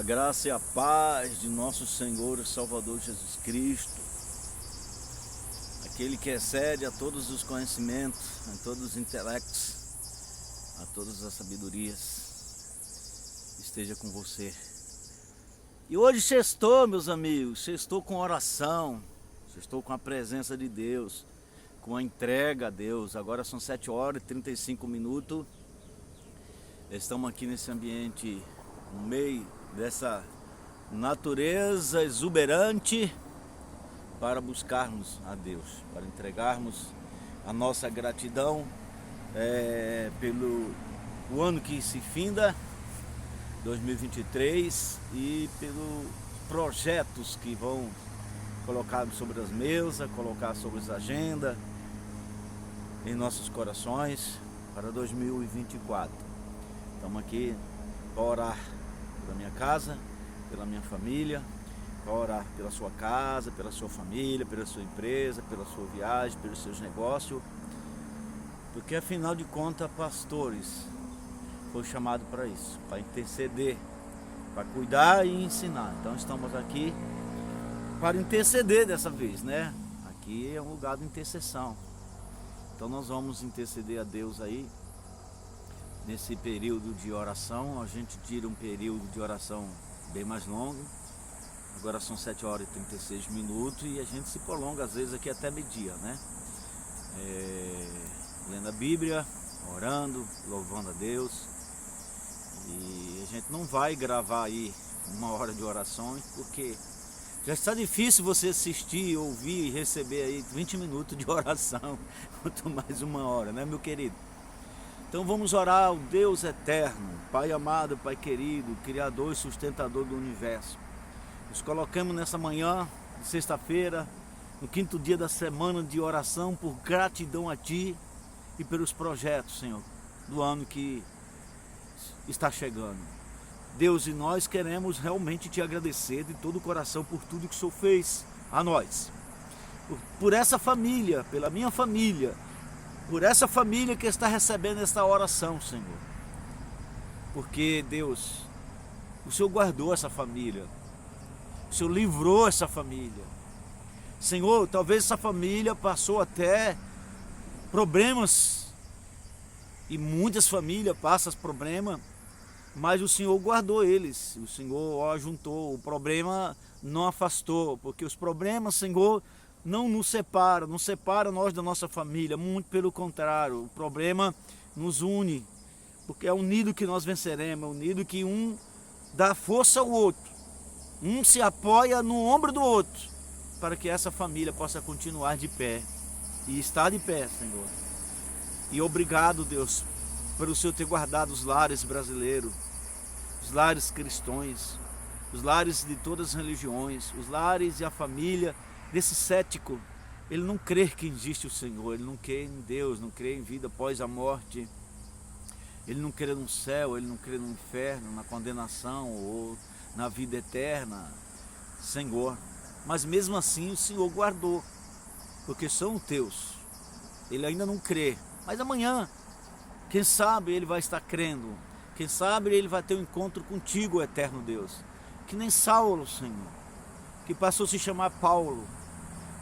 A graça e a paz de nosso Senhor e Salvador Jesus Cristo, aquele que excede a todos os conhecimentos, a todos os intelectos, a todas as sabedorias, esteja com você. E hoje sextou, meus amigos, sextou com oração, sextou com a presença de Deus, com a entrega a Deus. Agora são 7h35. Estamos aqui nesse ambiente, no meio dessa natureza exuberante, para buscarmos a Deus, para entregarmos a nossa gratidão pelo o ano que se finda, 2023, e pelos projetos que vão colocar sobre as mesas, colocar sobre as agendas, em nossos corações para 2024. Estamos aqui para orar pela minha casa, pela minha família, para orar pela sua casa, pela sua família, pela sua empresa, pela sua viagem, pelos seus negócios, porque afinal de contas, pastores foi chamado para isso, para interceder, para cuidar e ensinar. Então estamos aqui para interceder dessa vez, né? Aqui é um lugar de intercessão. Então nós vamos interceder a Deus aí. Nesse período de oração, a gente tira um período de oração bem mais longo. Agora são 7h36 e a gente se prolonga às vezes aqui até meio-dia, né? Lendo a Bíblia, orando, louvando a Deus. E a gente não vai gravar aí 1 hora de orações, porque já está difícil você assistir, ouvir e receber aí 20 minutos de oração, quanto mais 1 hora, né, meu querido? Então vamos orar ao Deus eterno, Pai amado, Pai querido, Criador e sustentador do universo. Nos colocamos nessa manhã de sexta-feira, no 5º dia da semana de oração, por gratidão a Ti e pelos projetos, Senhor, do ano que está chegando. Deus, e nós queremos realmente Te agradecer de todo o coração por tudo que o Senhor fez a nós. Por essa família, pela minha família, por essa família que está recebendo esta oração, Senhor. Porque, Deus, o Senhor guardou essa família, o Senhor livrou essa família. Senhor, talvez essa família passou até problemas, e muitas famílias passam problemas, mas o Senhor guardou eles, o Senhor ajuntou, o problema não afastou, porque os problemas, Senhor, não nos separa nós da nossa família, muito pelo contrário, o problema nos une, porque é unido que nós venceremos, é unido que um dá força ao outro, um se apoia no ombro do outro, para que essa família possa continuar de pé, e estar de pé, Senhor. E obrigado, Deus, pelo Senhor ter guardado os lares brasileiros, os lares cristãos, os lares de todas as religiões, os lares e a família desse cético. Ele não crê que existe o Senhor, ele não crê em Deus, não crê em vida após a morte, ele não crê no céu, ele não crê no inferno, na condenação ou na vida eterna, Senhor. Mas mesmo assim o Senhor guardou, porque são teus. Ele ainda não crê, mas amanhã, quem sabe ele vai estar crendo, quem sabe ele vai ter um encontro contigo, eterno Deus. Que nem Saulo, Senhor, que passou a se chamar Paulo.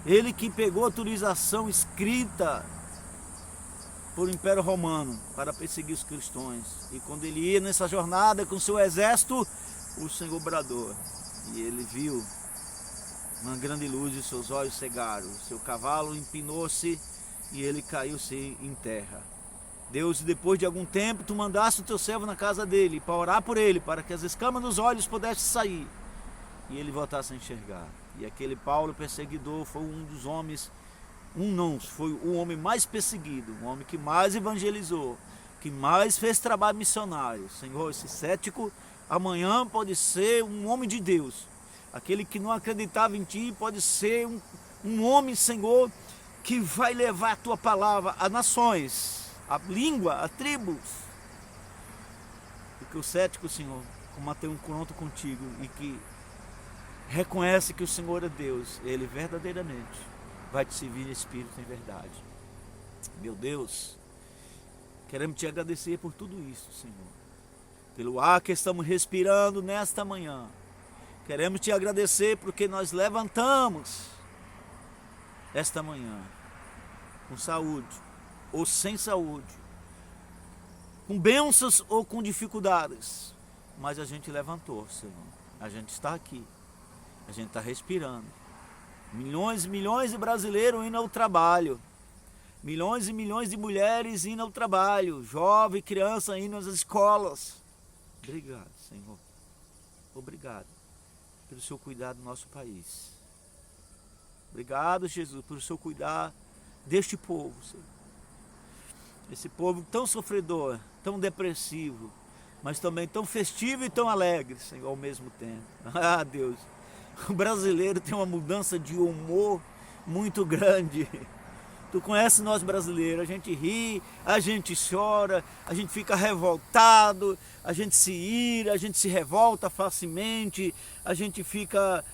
Ele que pegou autorização escrita por Império Romano para perseguir os cristãos. E quando ele ia nessa jornada com seu exército, o Senhor bradou. E ele viu uma grande luz e seus olhos cegaram. Seu cavalo empinou-se e ele caiu-se em terra. Deus, depois de algum tempo, tu mandaste o teu servo na casa dele para orar por ele, para que as escamas dos olhos pudessem sair e ele voltasse a enxergar. E aquele Paulo perseguidor foi um dos homens, foi o homem mais perseguido, o homem que mais evangelizou, que mais fez trabalho missionário. Senhor, esse cético amanhã pode ser um homem de Deus. Aquele que não acreditava em Ti pode ser um homem, Senhor, que vai levar a Tua palavra a nações, a língua, a tribos. Porque o cético, Senhor, como tem um encontro contigo e que reconhece que o Senhor é Deus, ele verdadeiramente vai te servir em espírito e em verdade. Meu Deus, queremos Te agradecer por tudo isso, Senhor. pelo ar que estamos respirando nesta manhã. Queremos te agradecer porque nós levantamos esta manhã com saúde ou sem saúde, com bênçãos ou com dificuldades, mas a gente levantou, Senhor. A gente está aqui, a gente está respirando. Milhões e milhões de brasileiros indo ao trabalho, milhões e milhões de mulheres indo ao trabalho, jovem, criança indo às escolas. Obrigado, Senhor. Obrigado pelo seu cuidado do nosso país. Obrigado, Jesus, pelo seu cuidar deste povo, Senhor. Esse povo tão sofredor, tão depressivo, mas também tão festivo e tão alegre, Senhor, ao mesmo tempo. Ah, Deus, o brasileiro tem uma mudança de humor muito grande. Tu conhece nós brasileiros, a gente ri, a gente chora, a gente fica revoltado, a gente se ira, a gente se revolta facilmente, a gente fica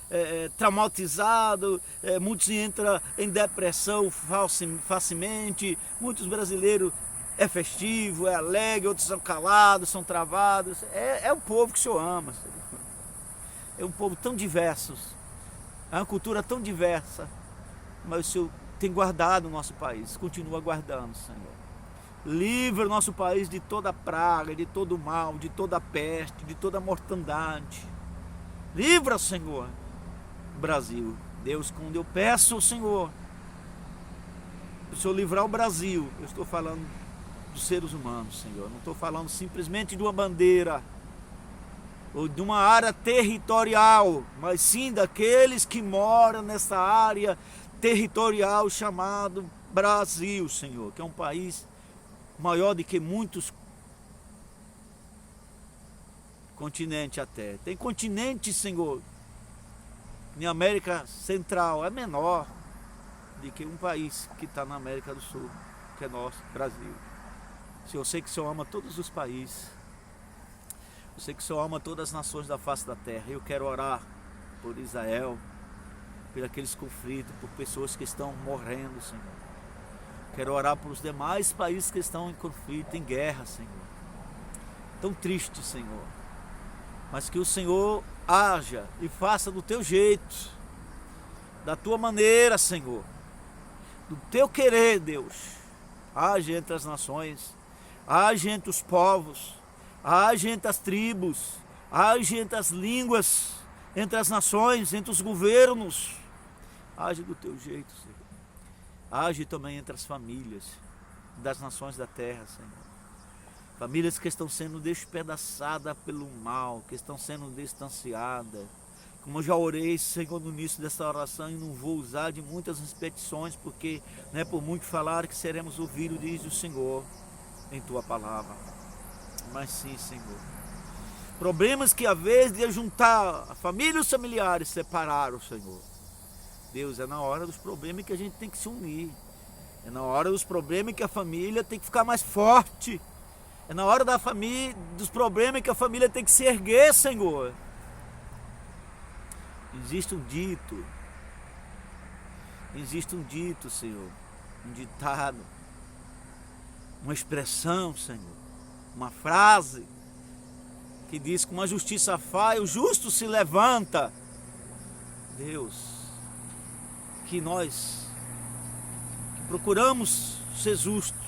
traumatizado, muitos entram em depressão facilmente, muitos brasileiros é festivo, é alegre, outros são calados, são travados. É o povo que o Senhor ama, Senhor. É um povo tão diverso, é uma cultura tão diversa, mas o Senhor tem guardado o nosso país, continua guardando, Senhor. Livra o nosso país de toda praga, de todo mal, de toda peste, de toda mortandade. Livra, Senhor, o Brasil. Deus, quando eu peço ao Senhor, o Senhor livrar o Brasil, eu estou falando dos seres humanos, Senhor. Não estou falando simplesmente de uma bandeira ou de uma área territorial, mas sim daqueles que moram nessa área territorial chamado Brasil, Senhor, que é um país maior do que muitos continentes até. Tem continente, Senhor, na América Central, é menor do que um país que está na América do Sul, que é nosso, Brasil. Senhor, eu sei que o Senhor ama todos os países, eu sei que o Senhor ama todas as nações da face da terra. Eu quero orar por Israel, por aqueles conflitos, por pessoas que estão morrendo, Senhor. Quero orar por os demais países que estão em conflito, em guerra, Senhor. Tão triste, Senhor. Mas que o Senhor haja e faça do teu jeito, da tua maneira, Senhor. Do teu querer, Deus. Age entre as nações, age entre os povos, age entre as tribos, age entre as línguas, entre as nações, entre os governos. Age do teu jeito, Senhor. Age também entre as famílias das nações da terra, Senhor. Famílias que estão sendo despedaçadas pelo mal, que estão sendo distanciadas. Como eu já orei, Senhor, no início dessa oração, e não vou usar de muitas repetições, porque não é por muito falar que seremos ouvidos, diz o Senhor, em tua palavra. Mas sim, Senhor. Problemas que, às vezes, de juntar a família e os familiares, separaram, Senhor. Deus, é na hora dos problemas que a gente tem que se unir. É na hora dos problemas que a família tem que ficar mais forte. É na hora dos problemas que a família tem que se erguer, Senhor. Existe um dito, Senhor, um ditado, uma expressão, Senhor, uma frase que diz: como a justiça faz, o justo se levanta. Deus, que nós que procuramos ser justos,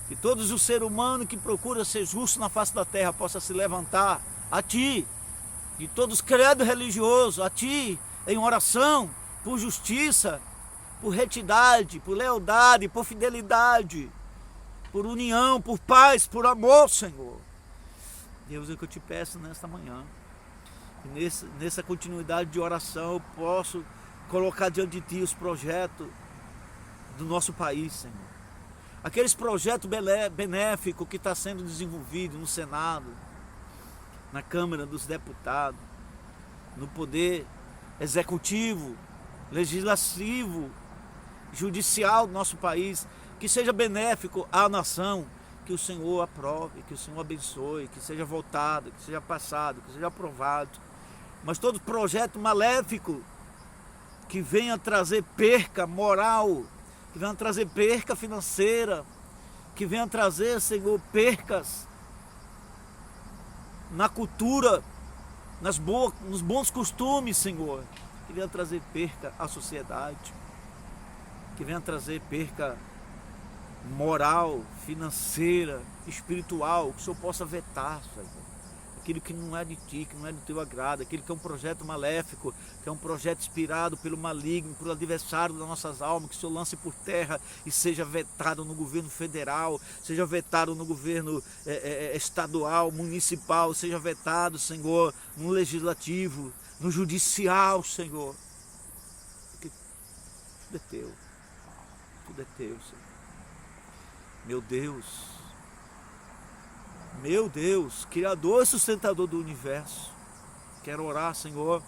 que todos os seres humanos que procuram ser justos na face da terra possa se levantar a Ti, de todos os credos religiosos, a Ti, em oração, por justiça, por retidade, por lealdade, por fidelidade, por união, por paz, por amor, Senhor. Deus, é o que eu te peço nesta manhã. E nessa continuidade de oração, eu posso colocar diante de Ti os projetos do nosso país, Senhor. Aqueles projetos benéficos que está sendo desenvolvido no Senado, na Câmara dos Deputados, no Poder Executivo, Legislativo, Judicial do nosso país, que seja benéfico à nação, que o Senhor aprove, que o Senhor abençoe, que seja votado, que seja passado, que seja aprovado. Mas todo projeto maléfico que venha trazer perca moral, que venha trazer perca financeira, que venha trazer, Senhor, percas na cultura, nos bons costumes, Senhor, que venha trazer perca à sociedade, que venha trazer perca moral, financeira, espiritual, que o Senhor possa vetar, Senhor, aquilo que não é de Ti, que não é do Teu agrado, aquilo que é um projeto maléfico, que é um projeto inspirado pelo maligno, pelo adversário das nossas almas, que o Senhor lance por terra e seja vetado no governo federal, seja vetado no governo estadual, municipal, seja vetado, Senhor, no legislativo, no judicial, Senhor, porque tudo é Teu, tudo é Teu, Senhor. Meu Deus, Criador e sustentador do universo, quero orar, Senhor,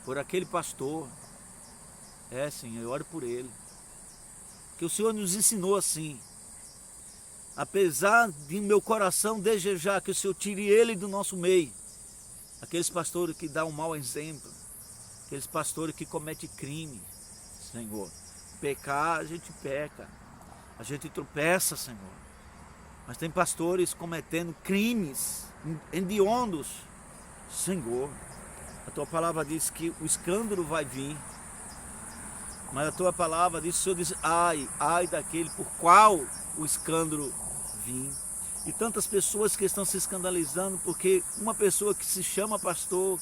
por aquele pastor, Senhor, eu oro por ele, que o Senhor nos ensinou assim, apesar de meu coração desejar que o Senhor tire ele do nosso meio, aqueles pastores que dão um mau exemplo, aqueles pastores que cometem crime, Senhor, pecar a gente peca, a gente tropeça, Senhor, mas tem pastores cometendo crimes hediondos, Senhor. A Tua palavra diz que o escândalo vai vir, mas a Tua palavra diz, o Senhor diz, ai daquele por qual o escândalo vir. E tantas pessoas que estão se escandalizando porque uma pessoa que se chama pastor,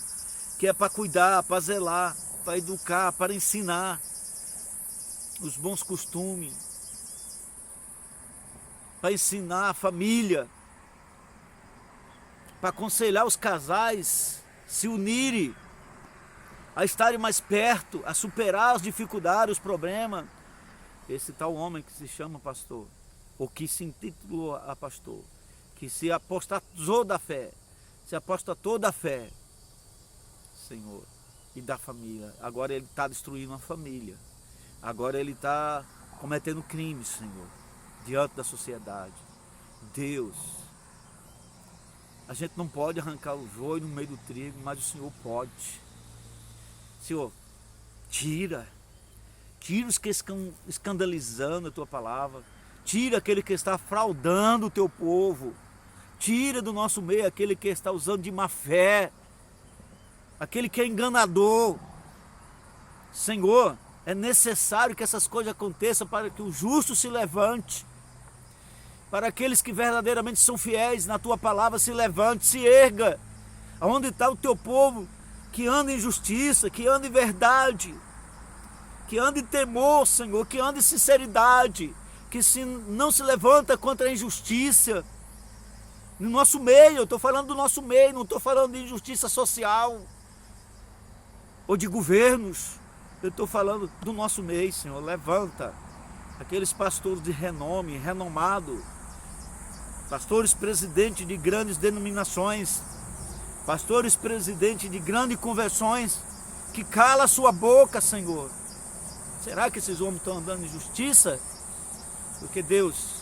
que é para cuidar, para zelar, para educar, para ensinar os bons costumes, para ensinar a família, para aconselhar os casais se unirem, a estarem mais perto, a superar as dificuldades, os problemas. Esse tal homem que se chama pastor, ou que se intitulou a pastor, que se apostatou da fé, Senhor, e da família. Agora ele está destruindo a família, agora ele está cometendo crimes, Senhor, diante da sociedade. Deus, a gente não pode arrancar o joio no meio do trigo, mas o Senhor pode. Senhor, tira os que estão escandalizando a Tua palavra, tira aquele que está fraudando o Teu povo, tira do nosso meio aquele que está usando de má fé, aquele que é enganador. Senhor, é necessário que essas coisas aconteçam para que o justo se levante, para aqueles que verdadeiramente são fiéis na Tua palavra se levante, se erga. Aonde está o Teu povo que anda em justiça, que anda em verdade, que anda em temor, Senhor, que anda em sinceridade, que não se levanta contra a injustiça no nosso meio. Eu estou falando do nosso meio, não estou falando de injustiça social ou de governos. Eu estou falando do nosso meio, Senhor. Levanta aqueles pastores de renome, renomado, pastores presidentes de grandes denominações, pastores presidentes de grandes conversões, que cala a sua boca, Senhor. Será que esses homens estão andando em justiça? Porque Deus,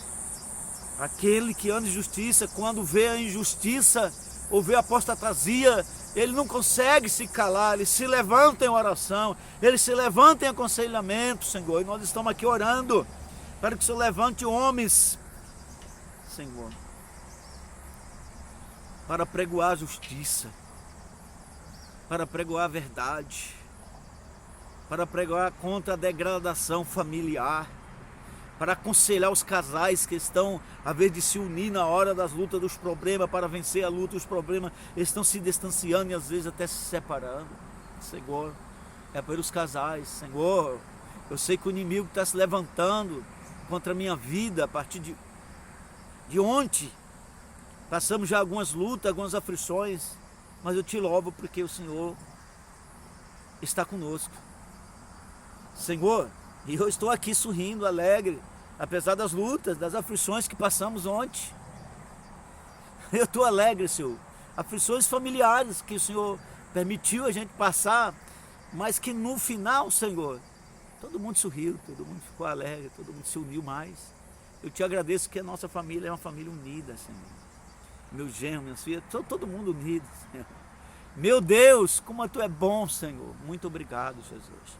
aquele que anda em justiça, quando vê a injustiça ou vê a apostasia, ele não consegue se calar, ele se levanta em oração, ele se levanta em aconselhamento, Senhor. E nós estamos aqui orando para que o Senhor levante homens, Senhor, para pregoar a justiça, para pregoar a verdade, para pregoar contra a degradação familiar, para aconselhar os casais que estão, a vez de se unir na hora das lutas, dos problemas, para vencer a luta, os problemas, eles estão se distanciando e às vezes até se separando. Senhor, é pelos casais, Senhor, eu sei que o inimigo está se levantando contra a minha vida a partir de ontem. Passamos já algumas lutas, algumas aflições, mas eu te louvo porque o Senhor está conosco. Senhor, e eu estou aqui sorrindo, alegre, apesar das lutas, das aflições que passamos ontem. Eu estou alegre, Senhor. Aflições familiares que o Senhor permitiu a gente passar, mas que no final, Senhor, todo mundo sorriu, todo mundo ficou alegre, todo mundo se uniu mais. Eu te agradeço que a nossa família é uma família unida, Senhor. Meu genro, minhas filhas, todo mundo unido, Senhor. Meu Deus, como Tu é bom, Senhor. Muito obrigado, Jesus,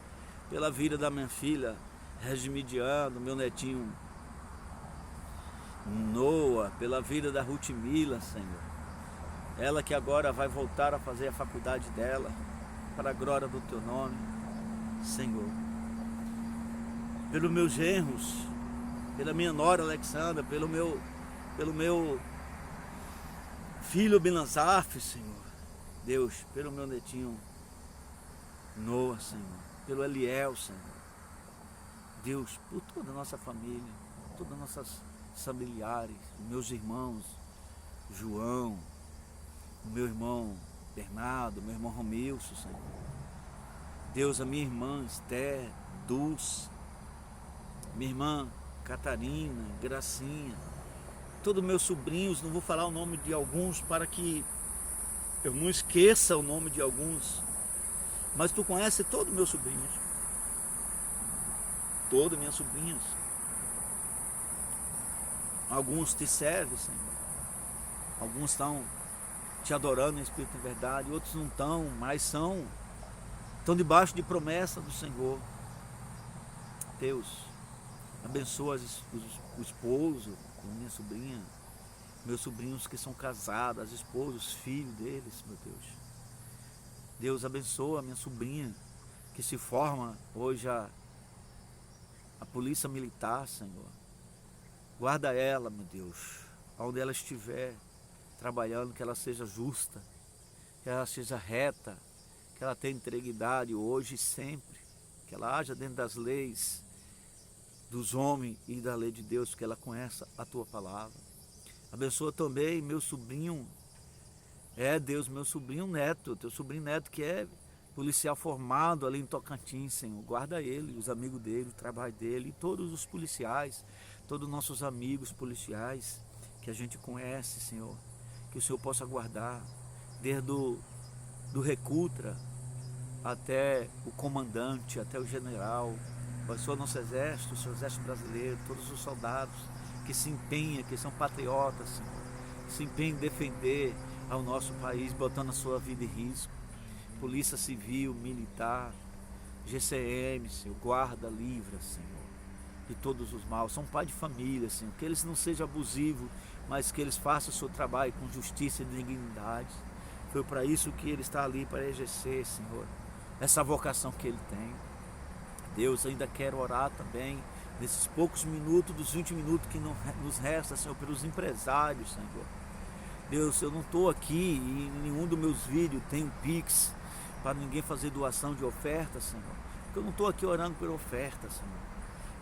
pela vida da minha filha Regimidiano, meu netinho Noah, pela vida da Ruth Mila, Senhor. Ela que agora vai voltar a fazer a faculdade dela, para a glória do teu nome, Senhor. Pelos meus genros, pela minha nora Alexandra, pelo meu filho Binazaf, Senhor. Deus, pelo meu netinho Noah, Senhor. Pelo Eliel, Senhor. Deus, por toda a nossa família, todas as nossas familiares, meus irmãos, João, o meu irmão Bernardo, meu irmão Romilson, Senhor. Deus, a minha irmã Esther, Dulce, minha irmã Catarina, Gracinha, todos meus sobrinhos, não vou falar o nome de alguns para que eu não esqueça o nome de alguns, mas tu conhece todos meus sobrinhos, todas minhas sobrinhas. Alguns te servem, Senhor. Alguns estão te adorando em espírito e verdade, outros não estão, mas estão debaixo de promessa do Senhor. Deus, abençoa o esposo da minha sobrinha, meus sobrinhos que são casados, as esposas, os filhos deles, meu Deus. Deus, abençoa a minha sobrinha que se forma hoje a polícia militar, Senhor. Guarda ela, meu Deus, onde ela estiver trabalhando, que ela seja justa, que ela seja reta, que ela tenha integridade hoje e sempre, que ela haja dentro das leis dos homens e da lei de Deus, que ela conheça a tua palavra. Abençoa também meu sobrinho, Deus, meu sobrinho Neto, teu sobrinho Neto que é policial formado ali em Tocantins, Senhor. Guarda ele, os amigos dele, o trabalho dele, e todos os policiais, todos os nossos amigos policiais que a gente conhece, Senhor. Que o Senhor possa guardar, desde do Recutra até o comandante, até o general, abençoa nosso exército, o seu exército brasileiro, todos os soldados que se empenham, que são patriotas, Senhor, que se empenham em defender ao nosso país, botando a sua vida em risco. Polícia Civil, Militar, GCM, Senhor, guarda, livra, Senhor, de todos os maus. São pai de família, Senhor, que eles não sejam abusivos, mas que eles façam o seu trabalho com justiça e dignidade. Foi para isso que ele está ali, para exercer, Senhor, essa vocação que ele tem. Deus, ainda quero orar também, nesses poucos minutos, dos 20 minutos que nos resta, Senhor, pelos empresários, Senhor. Deus, eu não estou aqui, e em nenhum dos meus vídeos tem um Pix, para ninguém fazer doação de oferta, Senhor. Porque eu não estou aqui orando por oferta, Senhor.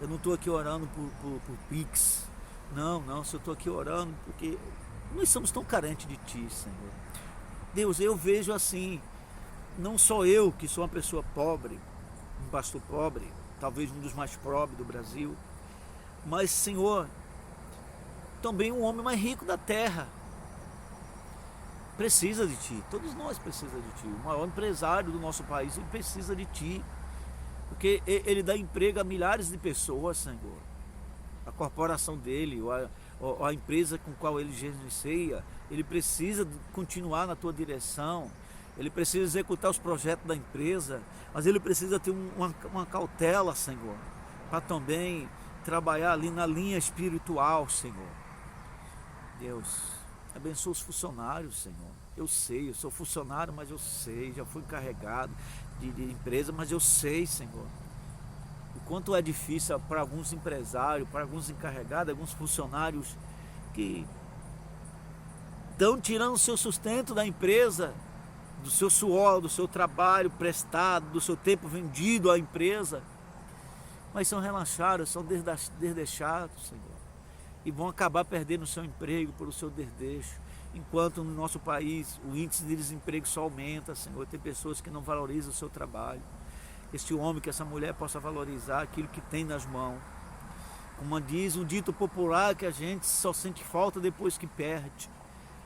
Eu não estou aqui orando por Pix. Não, Senhor, eu estou aqui orando porque nós somos tão carentes de Ti, Senhor. Deus, eu vejo assim, não só eu, que sou uma pessoa pobre, um pastor pobre, talvez um dos mais pobres do Brasil, mas, Senhor, também um homem mais rico da terra precisa de Ti. Todos nós precisamos de Ti. O maior empresário do nosso país, ele precisa de Ti, porque ele dá emprego a milhares de pessoas, Senhor. A corporação dele, ou a empresa com a qual ele gerencia, ele precisa continuar na tua direção, ele precisa executar os projetos da empresa, mas ele precisa ter uma cautela, Senhor, para também trabalhar ali na linha espiritual, Senhor. Deus, abençoa os funcionários, Senhor. Eu sei, eu sou funcionário, mas eu sei, já fui encarregado de empresa, mas eu sei, Senhor, o quanto é difícil para alguns empresários, para alguns encarregados, alguns funcionários que estão tirando o seu sustento da empresa, do seu suor, do seu trabalho prestado, do seu tempo vendido à empresa, mas são relaxados, são desdeixados, Senhor, e vão acabar perdendo o seu emprego por o seu desdeixo, enquanto no nosso país o índice de desemprego só aumenta, Senhor. Tem pessoas que não valorizam o seu trabalho. Este homem, que essa mulher possa valorizar aquilo que tem nas mãos. Como diz um dito popular, que a gente só sente falta depois que perde.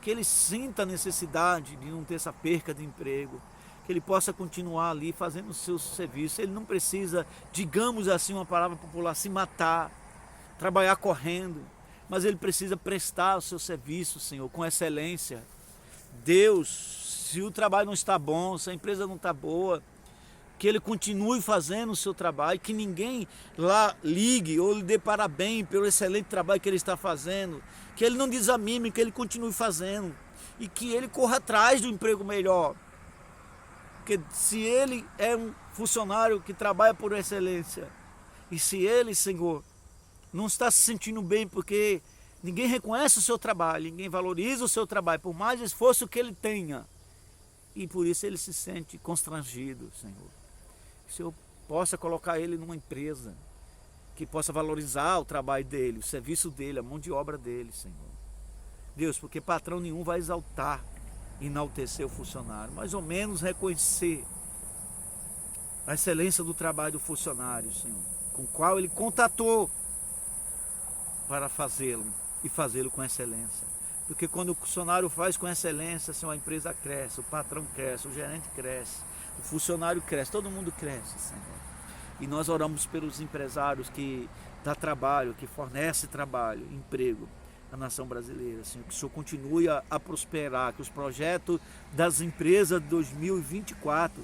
Que ele sinta a necessidade de não ter essa perca de emprego. Que ele possa continuar ali fazendo o seu serviço. Ele não precisa, digamos assim, uma palavra popular, se matar, trabalhar correndo. Mas ele precisa prestar o seu serviço, Senhor, com excelência. Deus, se o trabalho não está bom, se a empresa não está boa, que ele continue fazendo o seu trabalho, que ninguém lá ligue ou lhe dê parabéns pelo excelente trabalho que ele está fazendo, que ele não desanime, que ele continue fazendo. e que ele corra atrás do emprego melhor. Porque se ele é um funcionário que trabalha por excelência, e se ele, Senhor, não está se sentindo bem porque ninguém reconhece o seu trabalho, ninguém valoriza o seu trabalho, por mais esforço que ele tenha, e por isso ele se sente constrangido, Senhor. Que o Senhor possa colocar ele numa empresa que possa valorizar o trabalho dele, o serviço dele, a mão de obra dele, Senhor. Deus, porque patrão nenhum vai exaltar, enaltecer o funcionário, mais ou menos reconhecer a excelência do trabalho do funcionário, Senhor, com o qual ele contatou para fazê-lo e fazê-lo com excelência. Porque quando o funcionário faz com excelência, Senhor, a empresa cresce, o patrão cresce, o gerente cresce, o funcionário cresce, todo mundo cresce, Senhor. E nós oramos pelos empresários que dão trabalho, que fornecem trabalho, emprego à nação brasileira, Senhor. Que o Senhor continue a prosperar, que os projetos das empresas de 2024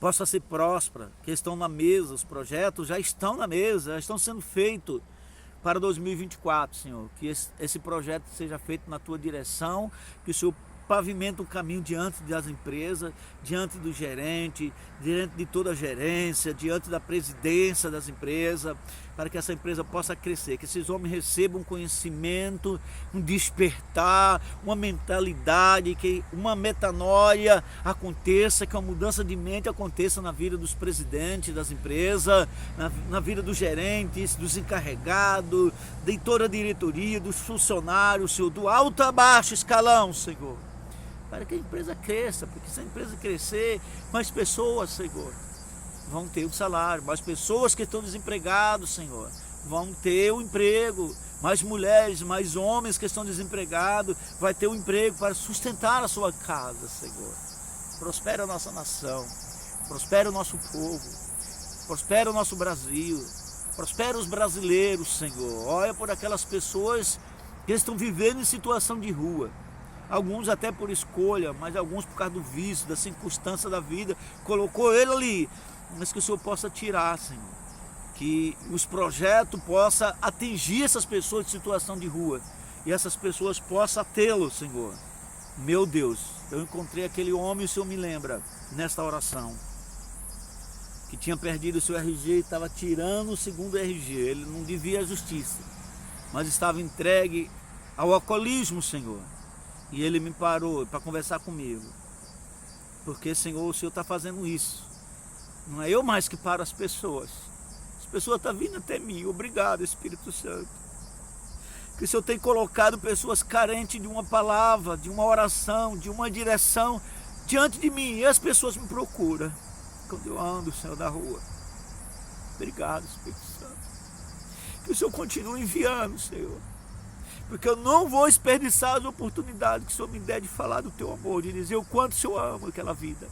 possam ser prósperos, que estão na mesa, os projetos já estão na mesa, já estão sendo feitos para 2024, Senhor. Que esse projeto seja feito na Tua direção, que o Senhor pavimenta um caminho diante das empresas, diante do gerente, diante de toda a gerência, diante da presidência das empresas, para que essa empresa possa crescer, que esses homens recebam um conhecimento, um despertar, uma mentalidade, que uma metanoia aconteça, que uma mudança de mente aconteça na vida dos presidentes das empresas, na vida dos gerentes, dos encarregados, de toda a diretoria, dos funcionários, Senhor, do alto a baixo escalão, Senhor, para que a empresa cresça, porque se a empresa crescer, mais pessoas, Senhor, vão ter um salário, mais pessoas que estão desempregados, Senhor, vão ter um emprego, mais mulheres, mais homens que estão desempregados, vai ter um emprego para sustentar a sua casa, Senhor. Prospera a nossa nação, prospera o nosso povo, prospera o nosso Brasil, prospera os brasileiros, Senhor. Olha por aquelas pessoas que estão vivendo em situação de rua, alguns até por escolha, mas alguns por causa do vício, da circunstância da vida, colocou ele ali, mas que o Senhor possa tirar, Senhor, que os projetos possam atingir essas pessoas de situação de rua, e essas pessoas possam tê-lo, Senhor. Meu Deus, eu encontrei aquele homem, o Senhor me lembra, nesta oração, que tinha perdido o seu RG e estava tirando o segundo RG, ele não devia a justiça, mas estava entregue ao alcoolismo, Senhor. E ele me parou para conversar comigo, porque, Senhor, o Senhor está fazendo isso. Não é eu mais que paro as pessoas estão vindo até mim. Obrigado, Espírito Santo, que o Senhor tem colocado pessoas carentes de uma palavra, de uma oração, de uma direção diante de mim, e as pessoas me procuram quando eu ando, Senhor, da rua. Obrigado, Espírito Santo, que o Senhor continue enviando, Senhor, porque eu não vou desperdiçar as oportunidades que o Senhor me der de falar do Teu amor, de dizer o quanto o Senhor ama aquela vida.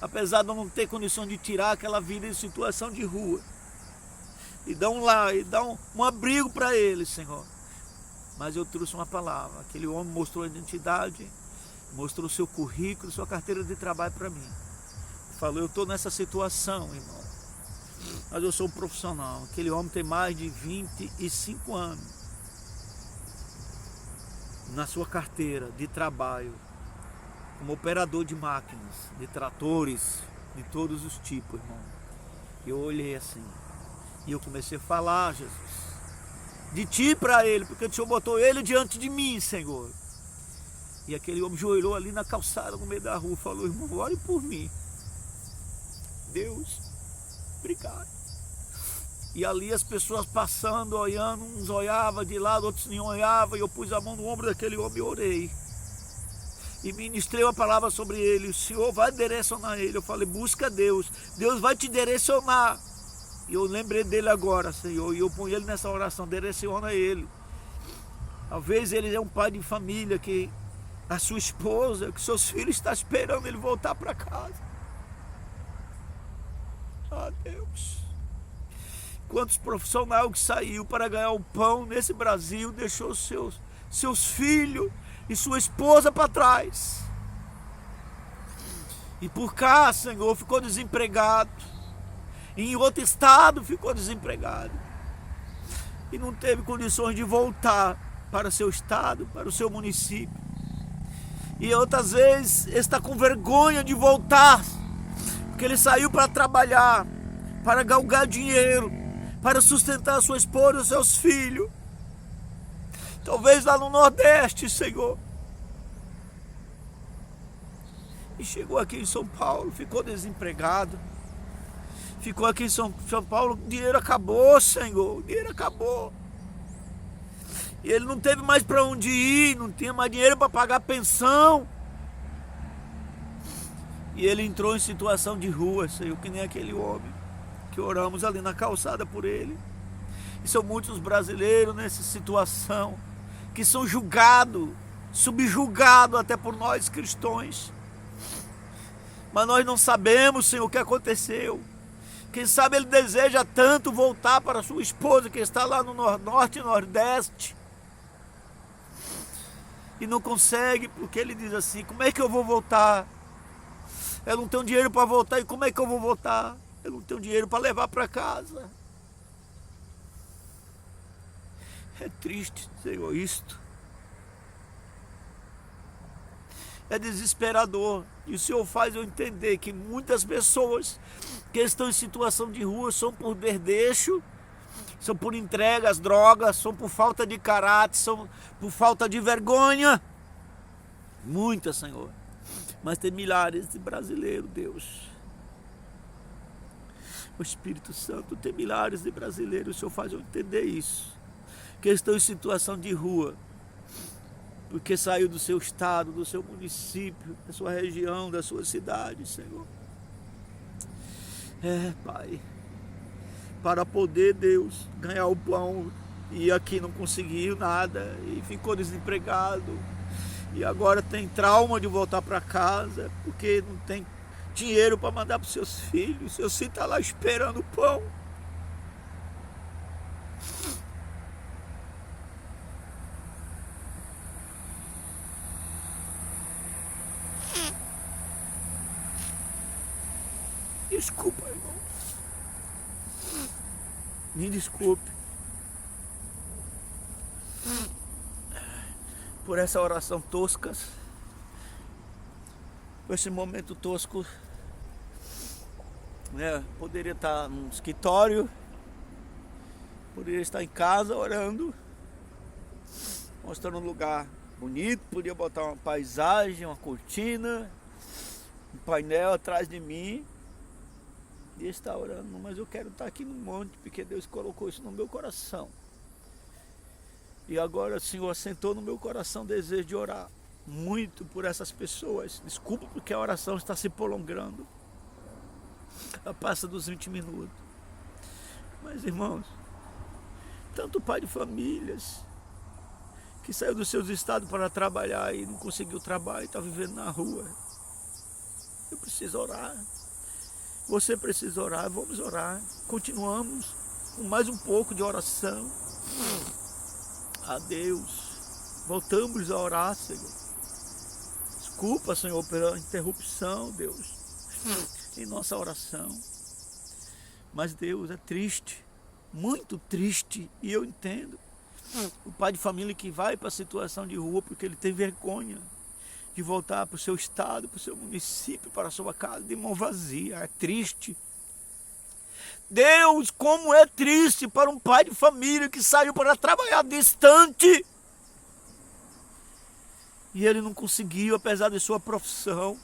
Apesar de eu não ter condição de tirar aquela vida em situação de rua, e dar um lar, e dar um abrigo para ele, Senhor. Mas eu trouxe uma palavra, aquele homem mostrou a identidade, mostrou o seu currículo, sua carteira de trabalho para mim. Falou, eu estou nessa situação, irmão, mas eu sou um profissional. Aquele homem tem mais de 25 anos na sua carteira de trabalho, como operador de máquinas, de tratores, de todos os tipos, irmão. Eu olhei assim, e eu comecei a falar, Jesus, de Ti para ele, porque o Senhor botou ele diante de mim, Senhor. E aquele homem joelhou ali na calçada, no meio da rua, falou, irmão, ore por mim. Deus, obrigado. E ali as pessoas passando, olhando, uns olhavam de lado, outros não olhavam, e eu pus a mão no ombro daquele homem e orei. E ministrei uma palavra sobre ele, o Senhor vai direcionar ele. Eu falei, busca Deus, Deus vai te direcionar. E eu lembrei dele agora, Senhor, e eu ponho ele nessa oração, direciona ele. Talvez ele é um pai de família, que a sua esposa, que seus filhos estão esperando ele voltar para casa. Ah, Deus, quantos profissionais que saiu para ganhar o pão nesse Brasil, deixou seus filhos e sua esposa para trás, e por cá, Senhor, ficou desempregado, em outro estado ficou desempregado, e não teve condições de voltar para o seu estado, para o seu município. E outras vezes está com vergonha de voltar, porque ele saiu para trabalhar, para galgar dinheiro, para sustentar a sua esposa e os seus filhos. Talvez lá no Nordeste, Senhor. E chegou aqui em São Paulo, ficou desempregado. Ficou aqui em São Paulo, o dinheiro acabou, Senhor, o dinheiro acabou. E ele não teve mais para onde ir, não tinha mais dinheiro para pagar pensão. E ele entrou em situação de rua, Senhor, que nem aquele homem que oramos ali na calçada por ele. E são muitos brasileiros nessa situação, que são julgados, subjugados até por nós cristãos. Mas nós não sabemos, Senhor, o que aconteceu. Quem sabe ele deseja tanto voltar para sua esposa que está lá no Norte e Nordeste. E não consegue, porque ele diz assim: como é que eu vou voltar? Eu não tenho dinheiro para voltar, e como é que eu vou voltar? Eu não tenho dinheiro para levar para casa. É triste, Senhor, isto. É desesperador. E o Senhor faz eu entender que muitas pessoas que estão em situação de rua são por desdeixo, são por entrega às drogas, são por falta de caráter, são por falta de vergonha. Muitas, Senhor. Mas tem milhares de brasileiros, Deus. O Espírito Santo tem milhares de brasileiros. O Senhor faz eu entender isso. Que estão em situação de rua, porque saiu do seu estado, do seu município, da sua região, da sua cidade, Senhor. Pai, para poder, Deus, ganhar o pão, e aqui não conseguiu nada, e ficou desempregado, e agora tem trauma de voltar para casa, porque não tem dinheiro para mandar para os seus filhos. Seu filho está lá esperando o pão. Desculpa, irmão. Me desculpe por essa oração tosca, por esse momento tosco. Poderia estar no escritório, poderia estar em casa orando, mostrando um lugar bonito, podia botar uma paisagem, uma cortina, um painel atrás de mim e estar orando. Mas eu quero estar aqui no monte, porque Deus colocou isso no meu coração. E agora o Senhor assentou no meu coração o desejo de orar muito por essas pessoas. Desculpa, porque a oração está se prolongando, ela passa dos 20 minutos. Mas, irmãos, tanto pai de famílias que saiu dos seus estados para trabalhar e não conseguiu trabalho e está vivendo na rua. Eu preciso orar. Você precisa orar. Vamos orar. Continuamos com mais um pouco de oração a Deus. Voltamos a orar, Senhor. Desculpa, Senhor, pela interrupção, Deus, em nossa oração. Mas, Deus, é triste, muito triste, e eu entendo. O pai de família que vai para a situação de rua porque ele tem vergonha de voltar para o seu estado, para o seu município, para a sua casa de mão vazia. É triste. Deus, como é triste para um pai de família que saiu para trabalhar distante e ele não conseguiu, apesar de sua profissão,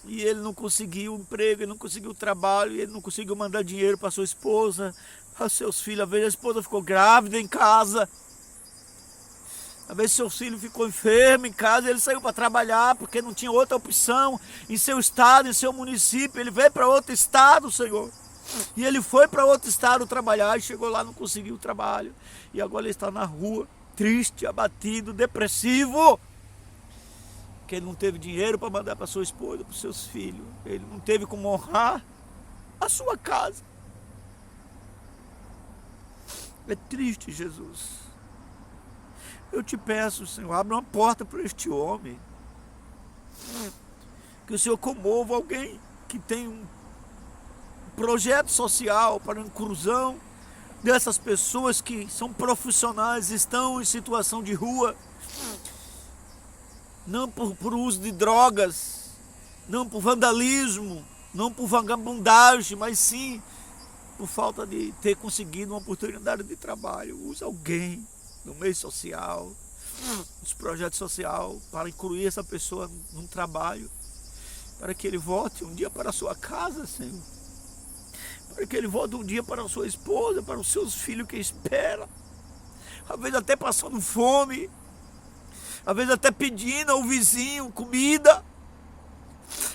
e ele não conseguiu emprego, ele não conseguiu trabalho, e ele não conseguiu mandar dinheiro para sua esposa, para seus filhos. Às vezes a esposa ficou grávida em casa, às vezes seu filho ficou enfermo em casa, ele saiu para trabalhar porque não tinha outra opção em seu estado, em seu município. Ele veio para outro estado, Senhor, e ele foi para outro estado trabalhar, e chegou lá, não conseguiu trabalho, e agora ele está na rua, triste, abatido, depressivo, que ele não teve dinheiro para mandar para sua esposa, para os seus filhos, ele não teve como honrar a sua casa. É triste, Jesus. Eu te peço, Senhor, abre uma porta para este homem, que o Senhor comova alguém que tem um projeto social para uma inclusão dessas pessoas que são profissionais, estão em situação de rua, não por uso de drogas, não por vandalismo, não por vagabundagem, mas sim por falta de ter conseguido uma oportunidade de trabalho. Usa alguém no meio social, nos projetos sociais, para incluir essa pessoa num trabalho, para que ele volte um dia para a sua casa, Senhor. Para que ele volte um dia para a sua esposa, para os seus filhos que espera, às vezes até passando fome, às vezes até pedindo ao vizinho comida,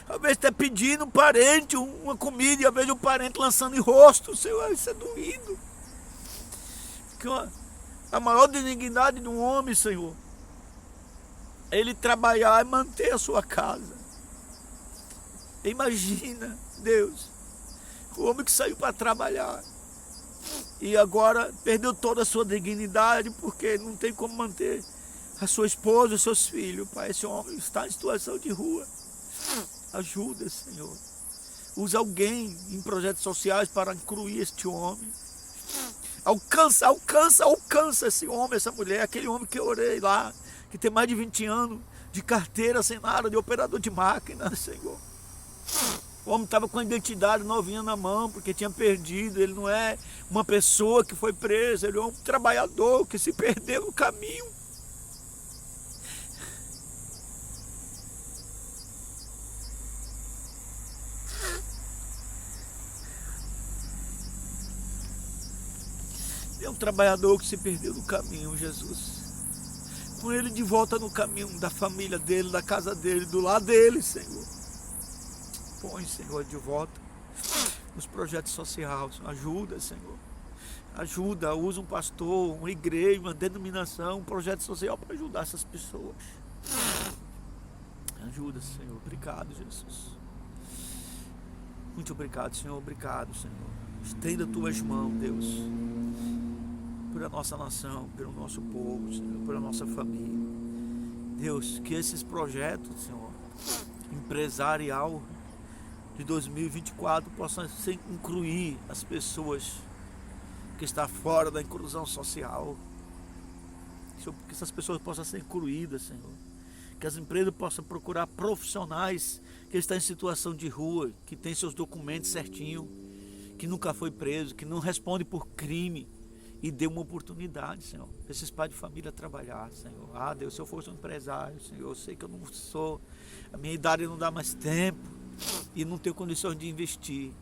às vezes até pedindo um parente uma comida, e às vezes o parente lançando em rosto. Senhor, isso é doído. Porque a maior dignidade de um homem, Senhor, é ele trabalhar e manter a sua casa. Imagina, Deus, o homem que saiu para trabalhar e agora perdeu toda a sua dignidade porque não tem como manter a sua esposa e os seus filhos. Pai, esse homem está em situação de rua. Ajuda, Senhor. Usa alguém em projetos sociais para incluir este homem. Alcança esse homem, essa mulher, aquele homem que eu orei lá, que tem mais de 20 anos de carteira sem nada, de operador de máquina, Senhor. O homem estava com a identidade novinha na mão, porque tinha perdido. Ele não é uma pessoa que foi presa, ele é um trabalhador que se perdeu no caminho. É um trabalhador que se perdeu no caminho, Jesus. Com ele de volta no caminho da família dele, da casa dele, do lar dele, Senhor. Põe, Senhor, de volta nos projetos sociais. Ajuda, Senhor. Ajuda, usa um pastor, uma igreja, uma denominação, um projeto social para ajudar essas pessoas. Ajuda, Senhor. Obrigado, Jesus. Muito obrigado, Senhor. Obrigado, Senhor. Estenda tuas mãos, Deus, pela nossa nação, pelo nosso povo, Senhor, pela nossa família. Deus, que esses projetos, Senhor, empresarial de 2024 possam incluir as pessoas que estão fora da inclusão social. Senhor, que essas pessoas possam ser incluídas, Senhor. Que as empresas possam procurar profissionais que estão em situação de rua, que tem seus documentos certinho, que nunca foi preso, que não responde por crime, e dê uma oportunidade, Senhor, para esses pais de família trabalhar, Senhor. Ah, Deus, se eu fosse um empresário, Senhor, eu sei que eu não sou, a minha idade não dá mais tempo e não tenho condições de investir.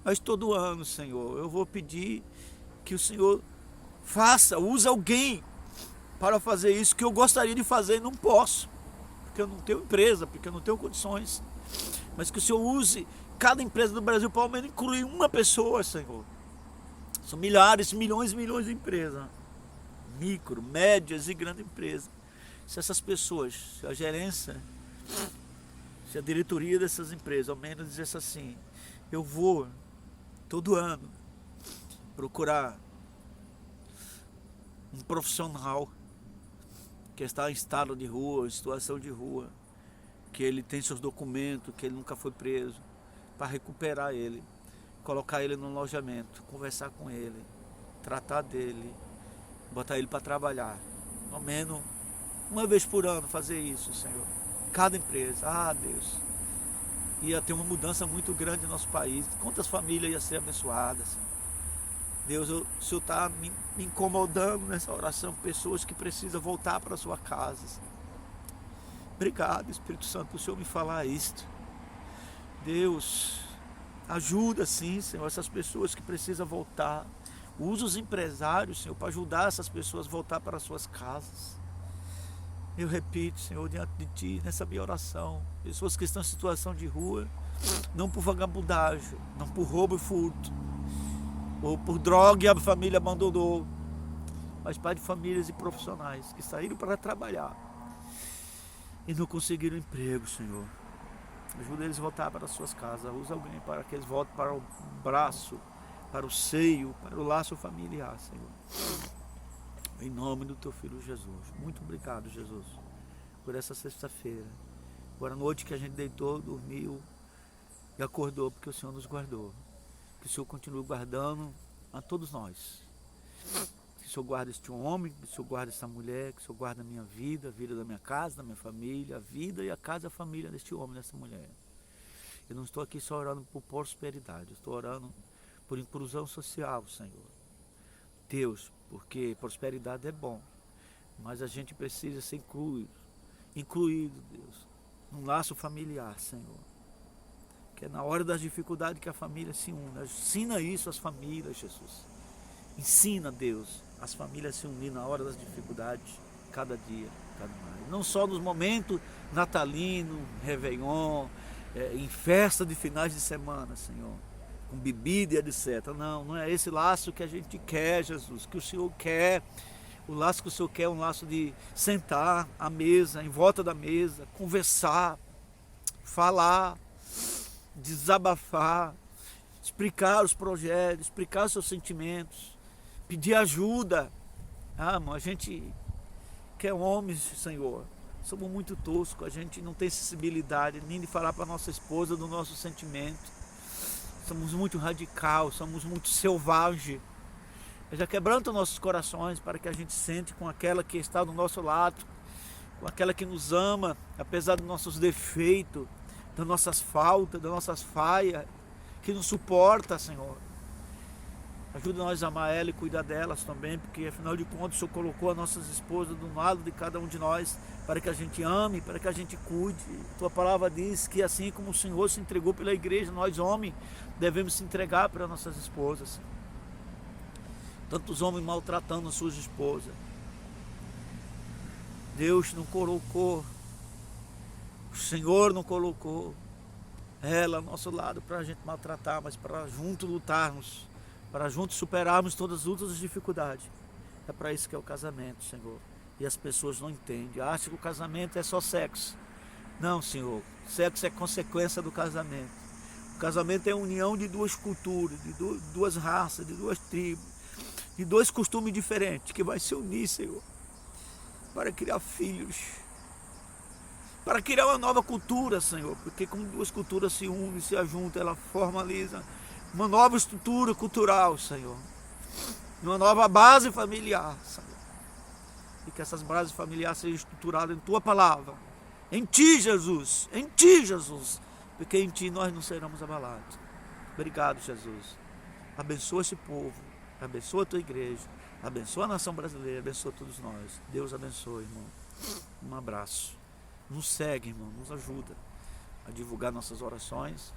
Mas todo ano, Senhor, eu vou pedir que o Senhor use alguém para fazer isso que eu gostaria de fazer e não posso, porque eu não tenho empresa, porque eu não tenho condições. Mas que o Senhor use cada empresa do Brasil para ao menos incluir uma pessoa, Senhor. São milhares, milhões de empresas, micro, médias e grandes empresas. Se essas pessoas, se a gerência, se a diretoria dessas empresas, ao menos dissesse assim: eu vou todo ano procurar um profissional que está em estado de rua, em situação de rua, que ele tem seus documentos, que ele nunca foi preso, para recuperar ele, colocar ele no alojamento, conversar com ele, tratar dele, botar ele para trabalhar. Ao menos uma vez por ano fazer isso, Senhor. Cada empresa, ah, Deus, ia ter uma mudança muito grande no nosso país. Quantas famílias iam ser abençoadas, Senhor. Deus, o Senhor está me incomodando nessa oração, pessoas que precisam voltar para a sua casa, Senhor. Obrigado, Espírito Santo, por o Senhor me falar isto. Deus, ajuda sim, Senhor, essas pessoas que precisam voltar. Usa os empresários, Senhor, para ajudar essas pessoas a voltar para as suas casas. Eu repito, Senhor, diante de Ti, nessa minha oração, pessoas que estão em situação de rua, não por vagabundagem, não por roubo e furto, ou por droga e a família abandonou, mas pai de famílias e profissionais que saíram para trabalhar e não conseguiram emprego, Senhor. Ajuda eles a voltar para as suas casas. Usa alguém para que eles voltem para o braço, para o seio, para o laço familiar, Senhor. Em nome do Teu Filho Jesus. Muito obrigado, Jesus, por essa sexta-feira. Por a noite que a gente deitou, dormiu e acordou, porque o Senhor nos guardou. Que o Senhor continue guardando a todos nós. Que o Senhor guarde este homem, que o Senhor guarde essa mulher, que o Senhor guarde a minha vida, a vida da minha casa, da minha família, a vida e a casa e a família deste homem, dessa mulher. Eu não estou aqui só orando por prosperidade, eu estou orando por inclusão social, Senhor. Deus, porque prosperidade é bom, mas a gente precisa ser incluído, Deus, num laço familiar, Senhor. Que é na hora das dificuldades que a família se une. Ensina isso às famílias, Jesus. Ensina, Deus, as famílias se unir na hora das dificuldades, cada dia, cada mais. Não só nos momentos natalino, réveillon, em festa de finais de semana, Senhor, com bebida e etc. Não é esse laço que a gente quer, Jesus, que o Senhor quer. O laço que o Senhor quer é um laço de sentar à mesa, em volta da mesa, conversar, falar, desabafar, explicar os projetos, explicar os seus sentimentos, pedir ajuda. Irmão, a gente que é homens, Senhor, somos muito toscos, a gente não tem sensibilidade nem de falar para nossa esposa do nosso sentimento. Somos muito radical, somos muito selvagem. Já quebranta nossos corações para que a gente sente com aquela que está do nosso lado, com aquela que nos ama, apesar dos nossos defeitos, das nossas faltas, das nossas falhas, que nos suporta, Senhor. Ajuda nós a amar ela e cuidar delas também, porque afinal de contas o Senhor colocou as nossas esposas do lado de cada um de nós, para que a gente ame, para que a gente cuide. Tua palavra diz que assim como o Senhor se entregou pela igreja, nós homens devemos se entregar para nossas esposas. Tantos homens maltratando as suas esposas. Deus não colocou, o Senhor não colocou ela ao nosso lado para a gente maltratar, mas para juntos lutarmos, para juntos superarmos todas as lutas e dificuldades. É para isso que é o casamento, Senhor. E as pessoas não entendem, acham que o casamento é só sexo. Não, Senhor, sexo é consequência do casamento. O casamento é a união de duas culturas, de duas raças, de duas tribos, de dois costumes diferentes, que vai se unir, Senhor, para criar filhos, para criar uma nova cultura, Senhor, porque quando duas culturas se unem, se ajuntam, ela formaliza uma nova estrutura cultural, Senhor, uma nova base familiar, Senhor, e que essas bases familiares sejam estruturadas em Tua Palavra, em Ti, Jesus, porque em Ti nós não seremos abalados. Obrigado, Jesus. Abençoa esse povo, abençoa a Tua igreja, abençoa a nação brasileira, abençoa todos nós. Deus abençoe, irmão. Um abraço. Nos segue, irmão, nos ajuda a divulgar nossas orações.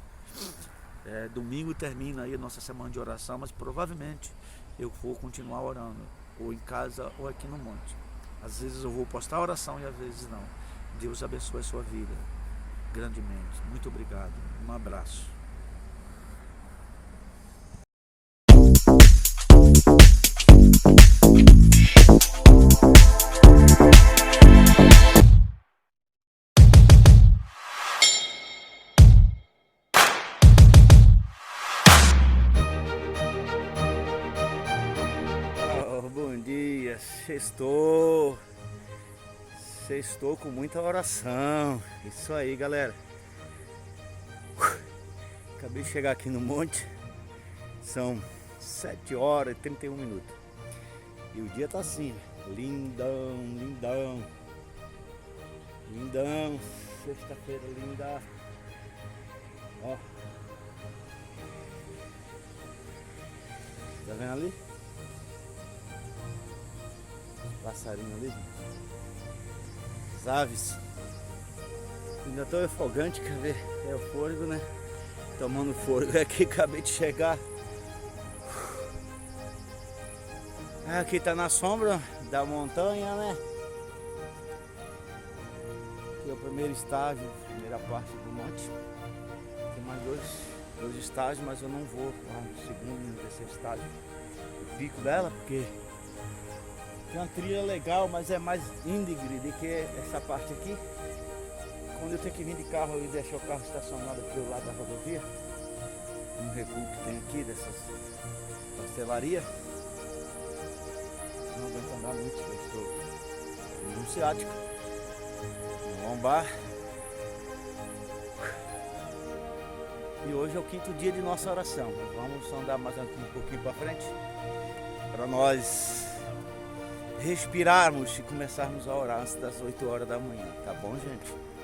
Domingo termina aí a nossa semana de oração, mas provavelmente eu vou continuar orando, ou em casa ou aqui no monte. Às vezes eu vou postar oração e às vezes não. Deus abençoe a sua vida grandemente. Muito obrigado. Um abraço. Bom dia, sextou com muita oração. Isso aí, galera. Acabei de chegar aqui no monte. São 7 horas e 31 minutos. E o dia tá assim, lindão, lindão. Lindão, sexta-feira linda. Ó. Tá vendo ali? Passarinho ali, as aves. Ainda tô ofegante, quer ver? É o fôlego, né? Tomando fôlego aqui, acabei de chegar. Aqui tá na sombra da montanha, né? Aqui é o primeiro estágio, primeira parte do monte. Tem mais dois estágios, mas eu não vou lá no segundo e no terceiro estágio. O pico dela, porque tem uma trilha legal, mas é mais íngreme do que essa parte aqui. Quando eu tenho que vir de carro e deixar o carro estacionado aqui do lado da rodovia, um recuo que tem aqui dessas pastelarias, não aguento andar muito, eu estou num ciático, num lombar. E hoje é o 5º dia de nossa oração. Vamos andar mais um pouquinho para frente para nós respirarmos e começarmos a orar antes das 8 horas da manhã, tá bom, gente?